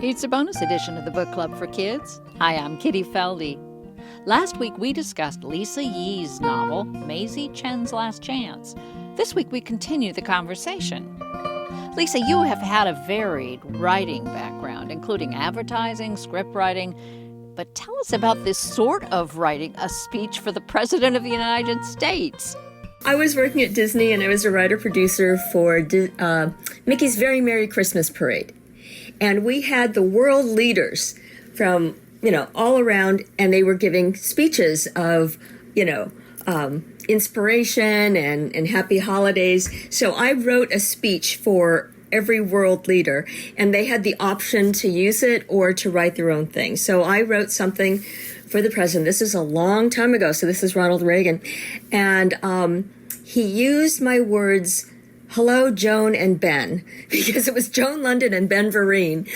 It's a bonus edition of the Book Club for Kids. Hi, I'm Kitty Feldy. Last week we discussed Lisa Yee's novel, Maisie Chen's Last Chance. This week we continue the conversation. Lisa, you have had a varied writing background, including advertising, script writing. But tell us about this sort of writing a speech for the President of the United States. I was working at Disney and I was a writer-producer for Mickey's Very Merry Christmas Parade. And we had the world leaders from, all around, and they were giving speeches of, inspiration and happy holidays. So I wrote a speech for every world leader, and they had the option to use it or to write their own thing. So I wrote something for the president. This is a long time ago, so this is Ronald Reagan. And he used my words, "Hello, Joan and Ben," because it was Joan London and Ben Vereen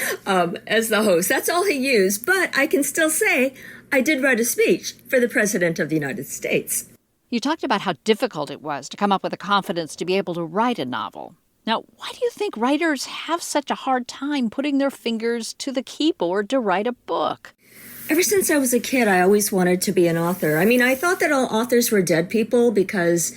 as the host. That's all he used, but I can still say I did write a speech for the President of the United States. You talked about how difficult it was to come up with the confidence to be able to write a novel. Now, why do you think writers have such a hard time putting their fingers to the keyboard to write a book? Ever since I was a kid, I always wanted to be an author. I thought that all authors were dead people because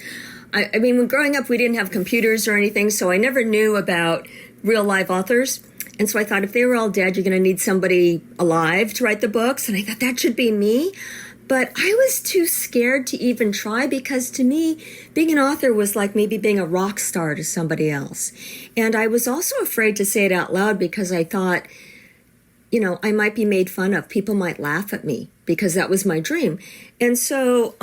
when growing up, we didn't have computers or anything, so I never knew about real live authors. And so I thought if they were all dead, you're going to need somebody alive to write the books. And I thought that should be me. But I was too scared to even try because to me, being an author was like maybe being a rock star to somebody else. And I was also afraid to say it out loud because I thought, I might be made fun of. People might laugh at me because that was my dream. And so,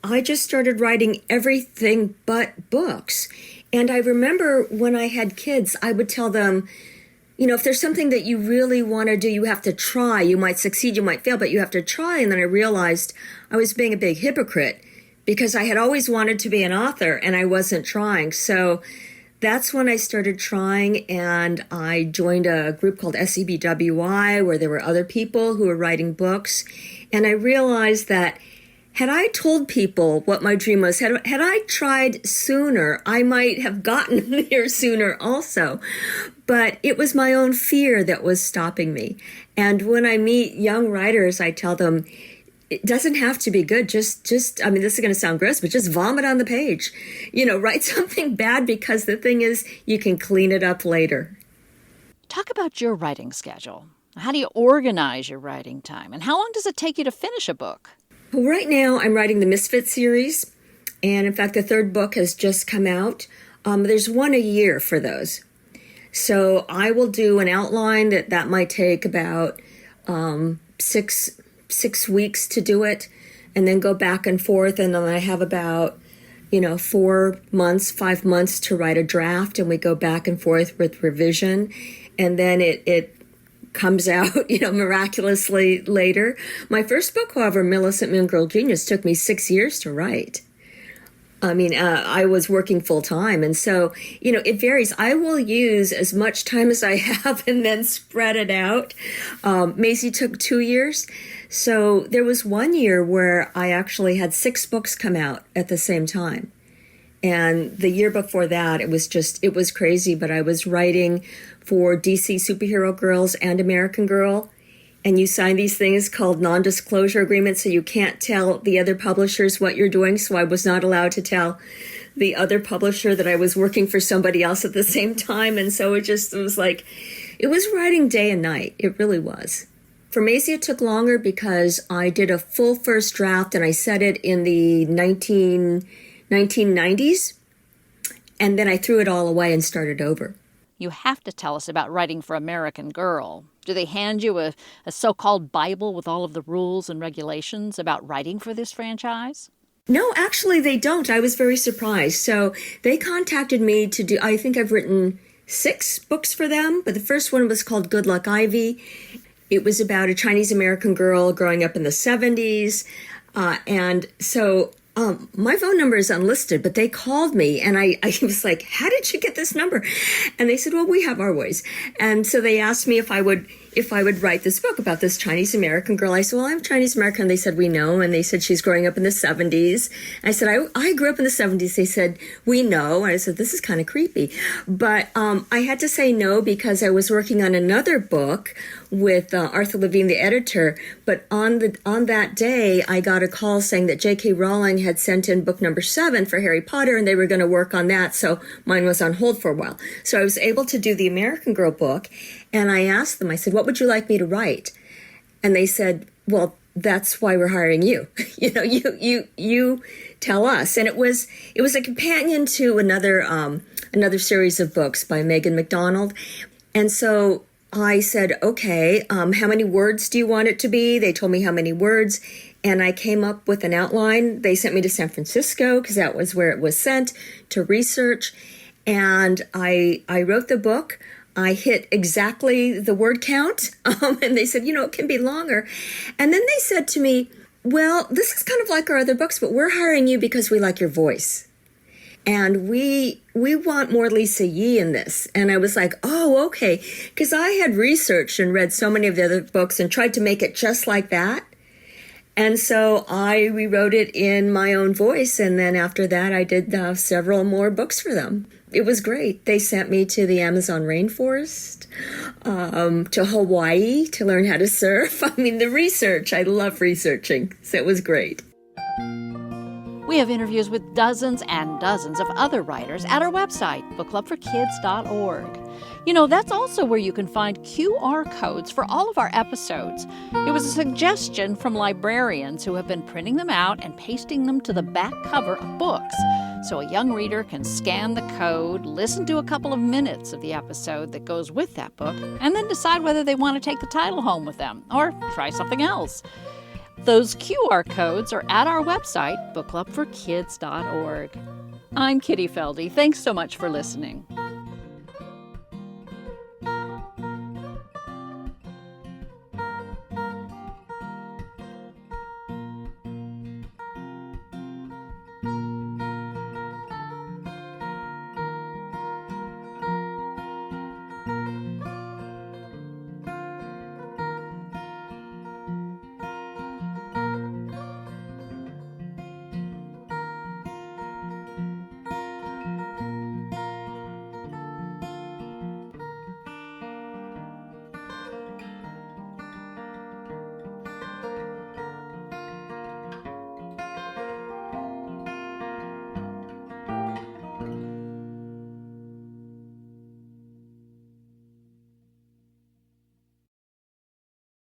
I just started writing everything but books. And I remember when I had kids, I would tell them, if there's something that you really want to do, you have to try. You might succeed, you might fail, but you have to try. And then I realized I was being a big hypocrite because I had always wanted to be an author and I wasn't trying. So that's when I started trying, and I joined a group called SEBWI where there were other people who were writing books. And I realized that had I told people what my dream was, had I tried sooner, I might have gotten there sooner also. But it was my own fear that was stopping me. And when I meet young writers, I tell them, it doesn't have to be good. Just this is going to sound gross, but just vomit on the page. Write something bad because the thing is, you can clean it up later. Talk about your writing schedule. How do you organize your writing time? And how long does it take you to finish a book? Well, right now I'm writing the Misfit series. And in fact, the third book has just come out. There's one a year for those. So I will do an outline that might take about 6 weeks to do it, and then go back and forth. And then I have about, 4 months, 5 months to write a draft, and we go back and forth with revision. And then it comes out, miraculously later. My first book, however, Millicent Moon Girl Genius, took me 6 years to write. I was working full time. And so, it varies. I will use as much time as I have and then spread it out. Maisie took 2 years. So there was 1 year where I actually had 6 books come out at the same time. And the year before that, it was crazy. But I was writing for DC Superhero Girls and American Girl. And you sign these things called non-disclosure agreements, so you can't tell the other publishers what you're doing. So I was not allowed to tell the other publisher that I was working for somebody else at the same time. And so it was writing day and night. It really was. For Maisie, it took longer because I did a full first draft and I set it in the 1990s. And then I threw it all away and started over. You have to tell us about writing for American Girl. Do they hand you a so-called Bible with all of the rules and regulations about writing for this franchise? No, actually they don't. I was very surprised. So they contacted me to do, I think I've written 6 books for them, but the first one was called Good Luck Ivy. It was about a Chinese American girl growing up in the 70s. And so my phone number is unlisted, but they called me and I was like, how did you get this number? And they said, well, we have our ways. And so they asked me if I would if I would write this book about this Chinese American girl. I said, well, I'm Chinese American. They said, we know. And they said, she's growing up in the 70s. I said, I grew up in the 70s. They said, we know. And I said, this is kind of creepy. But I had to say no because I was working on another book with Arthur Levine, the editor. But on that day, I got a call saying that J.K. Rowling had sent in book number 7 for Harry Potter, and they were going to work on that. So mine was on hold for a while. So I was able to do the American Girl book. And I asked them, I said, what would you like me to write? And they said, well, that's why we're hiring you. You tell us. And it was a companion to another series of books by Megan MacDonald. And so I said, okay, how many words do you want it to be? They told me how many words. And I came up with an outline. They sent me to San Francisco because that was where it was sent to research. And I wrote the book. I hit exactly the word count, and they said, it can be longer. And then they said to me, well, this is kind of like our other books, but we're hiring you because we like your voice. And we want more Lisa Yee in this. And I was like, oh, okay. Because I had researched and read so many of the other books and tried to make it just like that. And so I rewrote it in my own voice. And then after that, I did several more books for them. It was great. They sent me to the Amazon rainforest, to Hawaii to learn how to surf. I mean, the research, I love researching. So it was great. We have interviews with dozens and dozens of other writers at our website, bookclubforkids.org. That's also where you can find QR codes for all of our episodes. It was a suggestion from librarians who have been printing them out and pasting them to the back cover of books, so a young reader can scan the code, listen to a couple of minutes of the episode that goes with that book, and then decide whether they want to take the title home with them or try something else. Those QR codes are at our website, bookclubforkids.org. I'm Kitty Feldy. Thanks so much for listening.